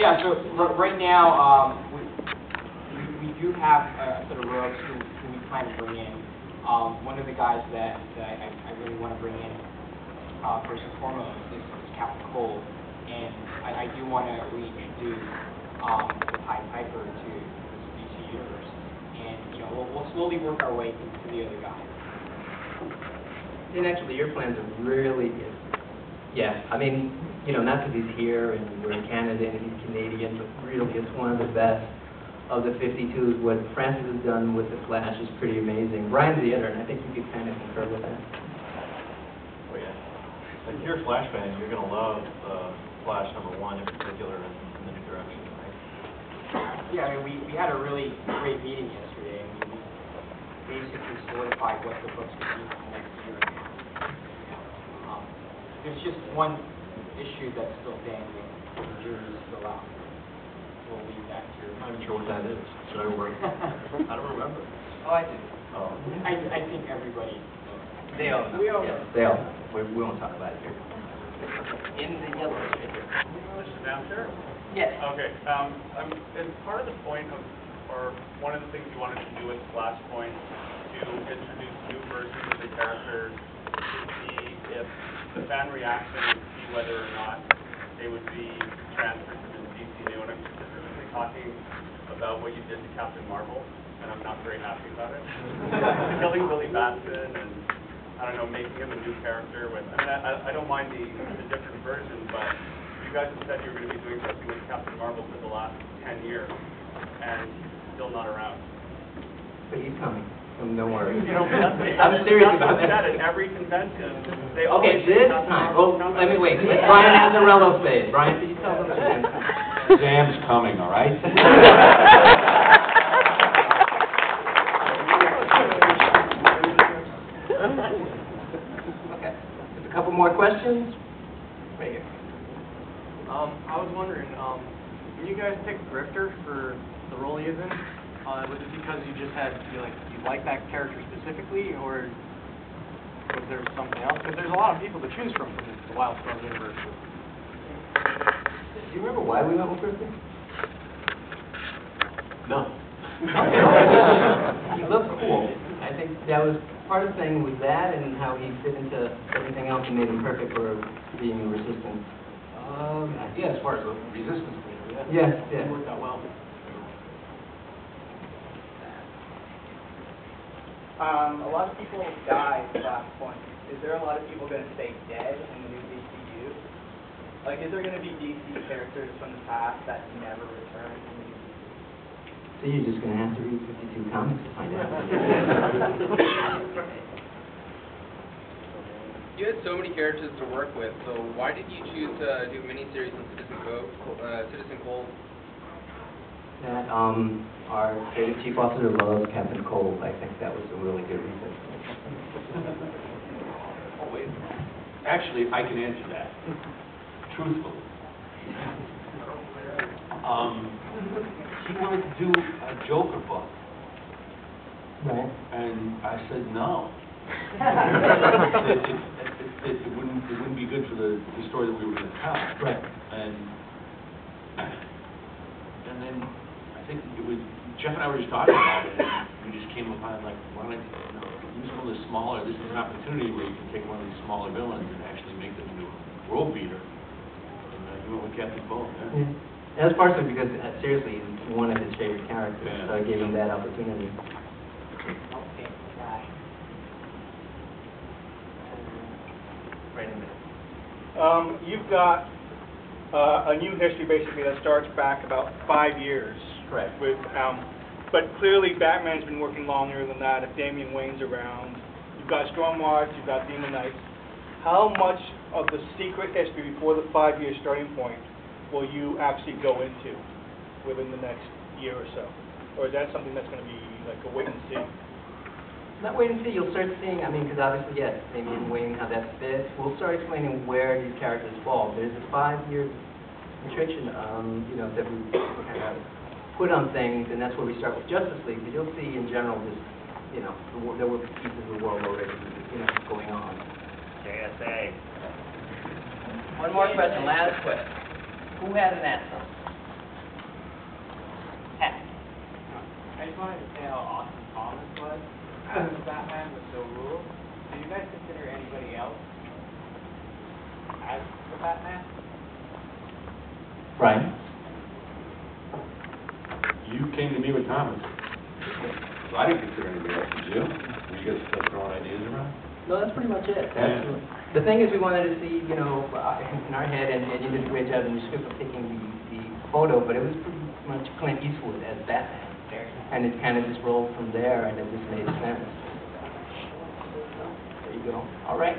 Yeah, so right now, we do have a sort of rogues who we plan to bring in. One of the guys that I really want to bring in, first and foremost, is Captain Cole. And I do want to reintroduce the Pied Piper to this DC universe. And, we'll slowly work our way to the other guys. And actually, your plans are really, yeah, I mean, not because he's here and we're in Canada and he's Canadian, but really it's one of the best of the 52s. What Francis has done with the Flash is pretty amazing. Brian's the editor, and I think you could kind of concur with that. Oh, yeah. If you're a Flash fan, you're going to love Flash #1 in particular and the new direction, right? Yeah, I mean, we had a really great meeting yesterday, and we basically solidified what the books would be for the next year. There's just one issue that's still dangling. The jury's still out. We'll leave that to your... I'm not sure what that is. Should I work? I don't remember. Oh, I do. Oh. I think everybody knows. They all know. We all yes, know. they all know. We won't talk about it here. In the yellow right here. Mr. Downstairs? Yes. Okay. Is part of the point of, or one of the things you wanted to do with Flashpoint to introduce new versions of the characters to see if the fan reaction would see whether or not they would be transferred to the DC new? And I'm specifically talking about what you did to Captain Marvel, and I'm not very happy about it. Killing Billy Batson and, I don't know, making him a new character. With, I mean, I don't mind the different version, but you guys have said you were going to be doing something with Captain Marvel for the last 10 years, and he's still not around. But he's coming. Don't worry. I'm serious about that. At every convention. Okay, this time. Well, let me wait. Brian has a rello spade. Brian, can you tell them again? Sam's coming, all right? Okay. Just a couple more questions. Right here. I was wondering, when you guys picked Grifter for the role he is in, was it because you just had, you like that character specifically, or was there something else? Because there's a lot of people to choose from the Wildstorm universe. Do you remember why we went with Kristen? No. He looked cool. I think that was part of the thing with that and how he fit into everything else and made him perfect for being resistant. Yeah, as far as the resistance goes, Yes, yeah. It worked out well. A lot of people die at Flashpoint. Is there a lot of people going to stay dead in the new DCU? Like, is there going to be DC characters from the past that never return in the new DCU? So you're just going to have to read 52 comics to find out. You had so many characters to work with, so why did you choose to do a miniseries on Citizen Cole? That our creative chief officer loves Captain Cole. I think that was a really good reason. Oh, wait. Actually, I can answer that. Truthfully. He wanted to do a Joker book. Right. And I said no. It wouldn't be good for the story that we were going to tell. Right. And then I think it was Jeff and I were just talking about it, and we just came upon like, why don't I use one of the smaller? This is an opportunity where you can take one of these smaller villains and actually make them into a world beater. And we went with Captain Cole. Yeah. Yeah. And that's partially because seriously, he's one of his favorite characters, so I gave him that opportunity. Right in there. You've got a new history basically that starts back about 5 years. Correct. With, but clearly Batman's been working longer than that. If Damian Wayne's around, you've got Stormwatch, you've got Demon Knights. How much of the secret history before the 5-year starting point will you actually go into within the next year or so? Or is that something that's going to be like a wait and see? Not wait and see. You'll start seeing, because obviously, yes, Damian Wayne, how that fits. We'll start explaining where these characters fall. There's a 5-year restriction, that we kind of put on things, and that's where we start with Justice League. But you'll see in general just, there were pieces of the world already, going on. JSA. One more question, last question. Who has an answer? I just wanted to say how awesome Thomas was as Batman was so ruled. Do you guys consider anybody else as the Batman? Brian? You came to me with Thomas. So I didn't consider anybody else, did you? Were you guys still throwing ideas around? No, that's pretty much it. Yeah. The thing is, we wanted to see, you know, in our head, and you did a great job in your script of taking the photo, but it was pretty much Clint Eastwood as Batman. And it kind of just rolled from there, and it just made sense. So, there you go. All right.